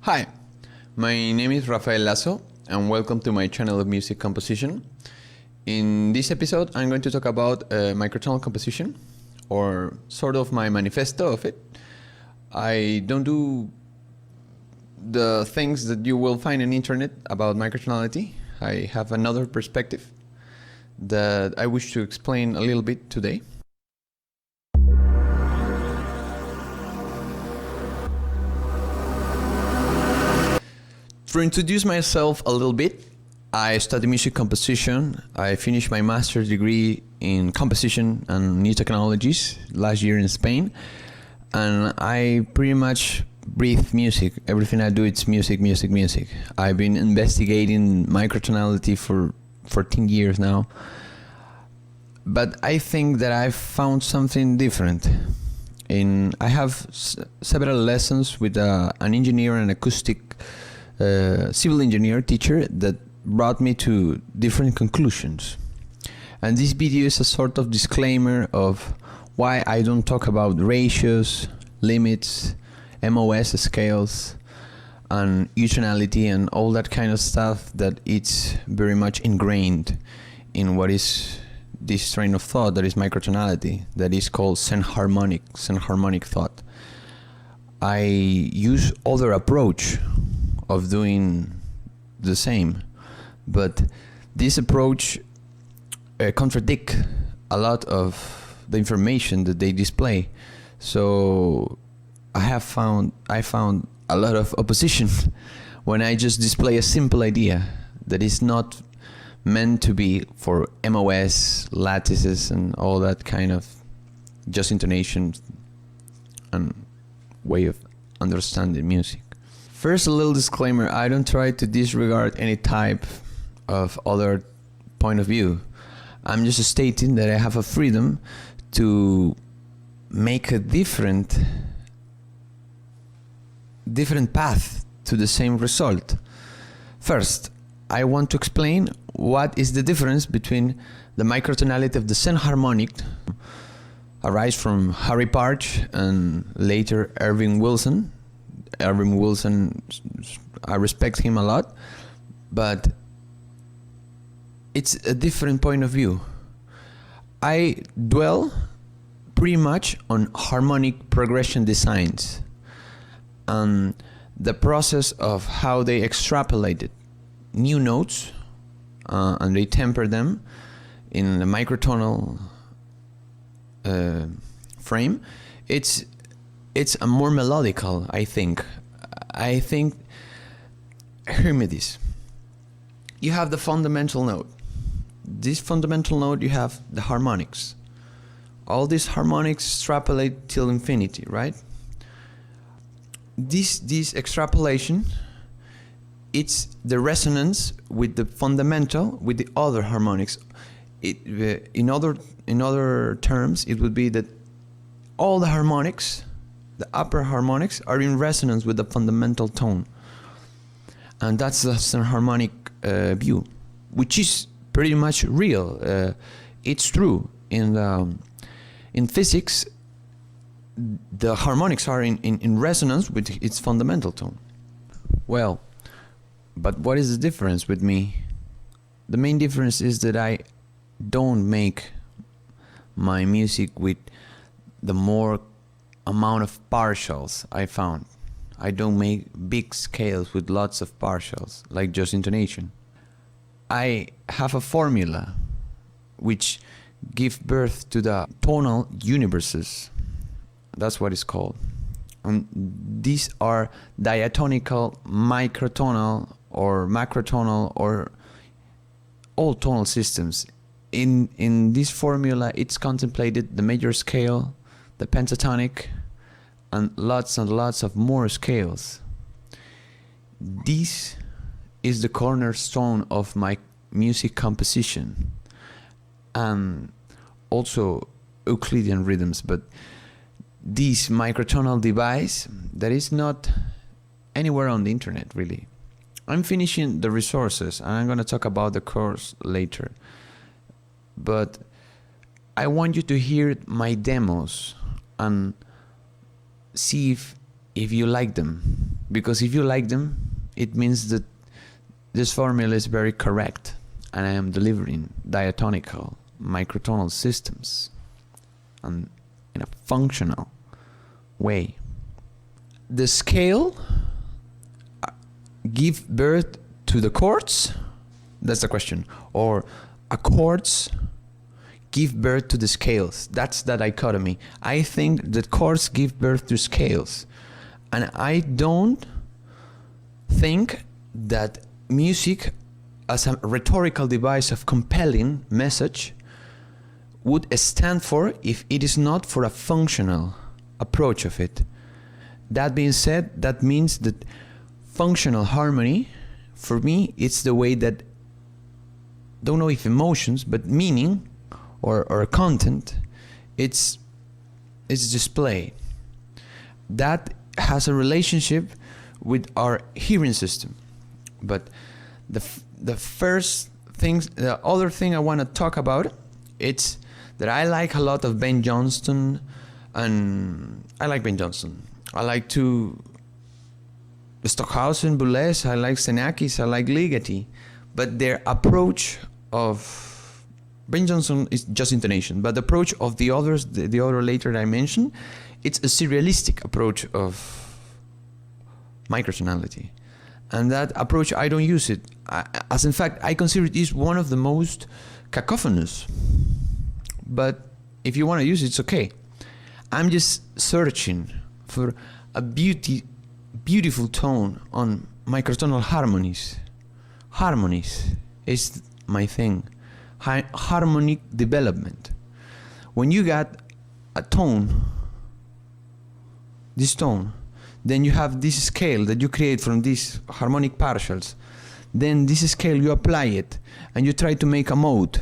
Hi, my name is Rafael Lasso and welcome to my channel of music composition. In this episode I'm going to talk about microtonal composition, or sort of my manifesto of it. I don't do the things that you will find on the internet about microtonality. I have another perspective that I wish to explain a little bit today. To introduce myself a little bit, I study music composition. I finished my master's degree in composition and new technologies last year in Spain. And I pretty much breathe music. Everything I do, it's music, music, music. I've been investigating microtonality for 14 years now. But I think that I've found something different. I have several lessons with an engineer and acoustic civil engineer teacher that brought me to different conclusions. And this video is a sort of disclaimer of why I don't talk about ratios, limits, MOS scales, and tonality and all that kind of stuff that it's very much ingrained in what is this train of thought that is microtonality, that is called Xenharmonic thought. I use other approach of doing the same, but this approach contradicts a lot of the information that they display. So I found a lot of opposition when I just display a simple idea that is not meant to be for MOS, lattices, and all that kind of just intonation and way of understanding music. First, a little disclaimer, I don't try to disregard any type of other point of view. I'm just stating that I have a freedom to make a different path to the same result. First, I want to explain what is the difference between the microtonality of the Xenharmonic, arise from Harry Partch and later Irving Wilson. Irving Wilson, I respect him a lot, but it's a different point of view. I dwell pretty much on harmonic progression designs and the process of how they extrapolated new notes and they temper them in the microtonal frame. It's a more melodical, I think. Hear me this. You have the fundamental note. This fundamental note, you have the harmonics. All these harmonics extrapolate till infinity, right? This extrapolation, it's the resonance with the fundamental, with the other harmonics. In other terms, it would be that all the harmonics, the upper harmonics, are in resonance with the fundamental tone. And that's the harmonic view, which is pretty much real. It's true. In physics, the harmonics are in resonance with its fundamental tone. Well, but what is the difference with me? The main difference is that I don't make my music with the more amount of partials I found. I don't make big scales with lots of partials, like just intonation. I have a formula which gives birth to the tonal universes. That's what it's called. And these are diatonical, microtonal, or macrotonal, or all tonal systems. In this formula, it's contemplated the major scale, the pentatonic, and lots of more scales. This is the cornerstone of my music composition, and also Euclidean rhythms. But this microtonal device that is not anywhere on the internet, really. I'm finishing the resources, and I'm going to talk about the course later. But I want you to hear my demos and see if you like them. because if you like them, it means that this formula is very correct, and I am delivering diatonical microtonal systems and in a functional way. The scale give birth to the chords? That's the question. Or chords give birth to the scales? That's the dichotomy. I think that chords give birth to scales. And I don't think that music as a rhetorical device of compelling message would stand for if it is not for a functional approach of it. That being said, that means that functional harmony, for me, it's the way that, don't know if emotions, but meaning or content, it's display. That has a relationship with our hearing system. But the other thing I want to talk about, it's that I like a lot of Ben Johnston, and I like Ben Johnston. I like Stockhausen, Boulez, I like Xenakis, I like Ligeti, but their approach of Ben Johnston is just intonation, but the approach of the others, the other later that I mentioned, it's a serialistic approach of microtonality. And that approach, I don't use it. As in fact, I consider it is one of the most cacophonous. But if you want to use it, it's okay. I'm just searching for a beautiful tone on microtonal harmonies. Harmonies is my thing. Harmonic development. When you got a tone, this tone, then you have this scale that you create from these harmonic partials. Then this scale, you apply it, and you try to make a mode.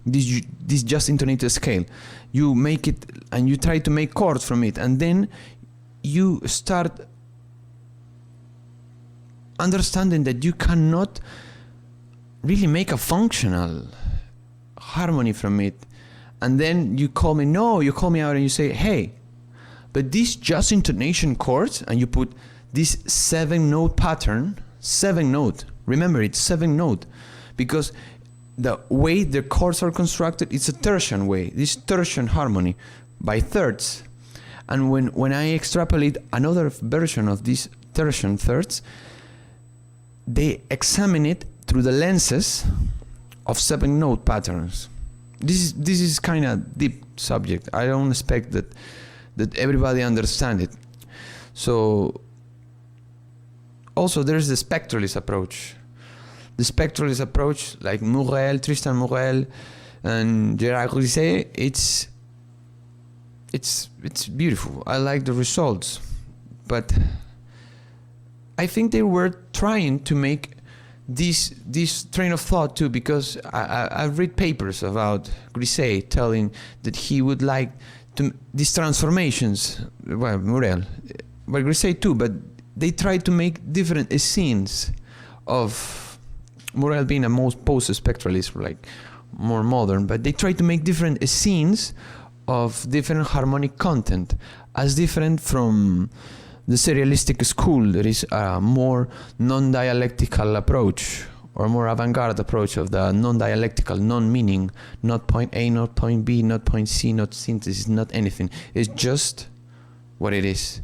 This just intonated scale. You make it, and you try to make chords from it, and then you start understanding that you cannot really make a functional harmony from it. And then you call me out and you say, hey, but these just intonation chords, and you put this 7-note pattern, 7-note, remember it's 7-note, because the way the chords are constructed, it's a tertian way, this tertian harmony by thirds. And when I extrapolate another version of these tertian thirds, they examine it through the lenses of 7-note patterns. This is kind of deep subject. I don't expect that everybody understand it. So also there's the spectralist approach. The spectralist approach, like Morel, Tristan Morel, and Gerard Grisset, it's beautiful. I like the results, but I think they were trying to make this train of thought too, because I've read papers about Grisset telling that he would like to these transformations. Well, Morel, but Grisset too, but they tried to make different scenes of Morel being a most post-spectralist, like more modern, but they tried to make different scenes of different harmonic content as different from the serialistic school. There is a more non-dialectical approach, or more avant-garde approach of the non-dialectical, non-meaning, not point A, not point B, not point C, not synthesis, not anything. It's just what it is.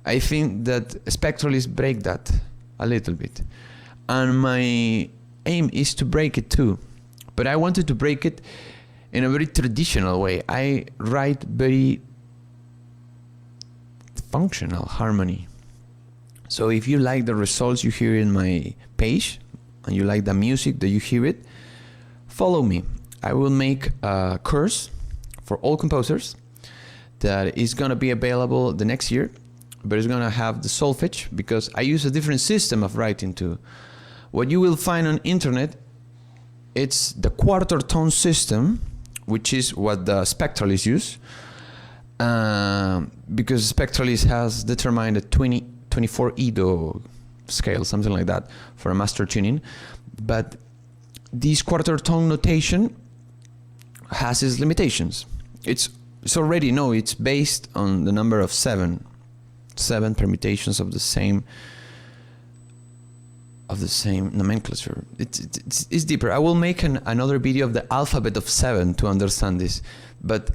I think that spectralists break that a little bit. And my aim is to break it too. But I wanted to break it in a very traditional way. I write very functional harmony. So if you like the results you hear in my page, and you like the music that you hear it, follow me. I will make a course for all composers that is going to be available the next year, but it's going to have the solfege, because I use a different system of writing too. What you will find on internet, it's the quarter tone system, which is what the Spectralist use, because Spectralist has determined a 24 Edo scale, something like that, for a master tuning. But this quarter tone notation has its limitations. It's already it's based on the number of seven permutations of the same of the same nomenclature. It's deeper. I will make another video of the alphabet of 7 to understand this, but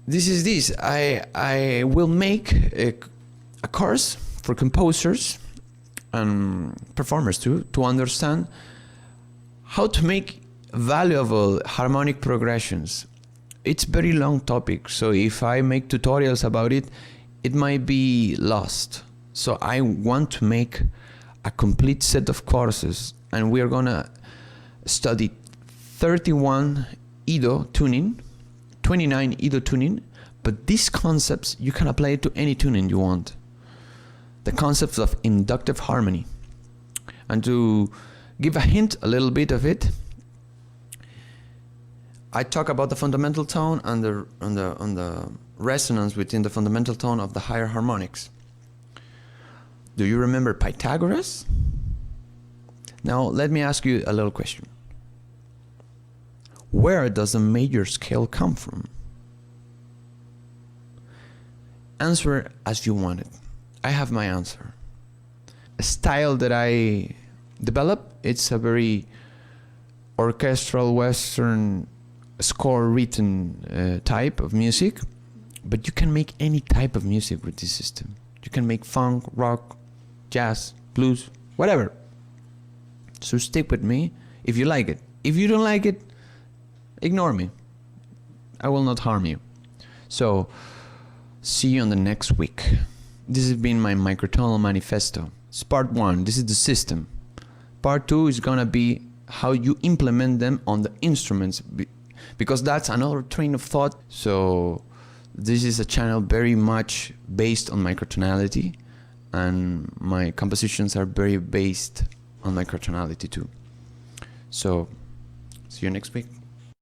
this is this. I will make a course for composers and performers too, to understand how to make valuable harmonic progressions. It's very long topic, so if I make tutorials about it, it might be lost. So I want to make a complete set of courses, and we are gonna study 31 Ido tuning, 29 Ido tuning, but these concepts you can apply it to any tuning you want. The concepts of inductive harmony. And to give a hint, a little bit of it, I talk about the fundamental tone and the resonance within the fundamental tone of the higher harmonics. Do you remember Pythagoras? Now let me ask you a little question. Where does the major scale come from? Answer as you want it. I have my answer. A style that I develop, it's a very orchestral Western score written type of music, but you can make any type of music with this system. You can make funk, rock, jazz, blues, whatever. So stick with me if you like it. If you don't like it, ignore me. I will not harm you. So see you on the next week. This has been my microtonal manifesto. It's part 1. This is the system. Part 2 is gonna be how you implement them on the instruments, because that's another train of thought. So this is a channel very much based on microtonality, and my compositions are very based on microtonality too. So see you next week.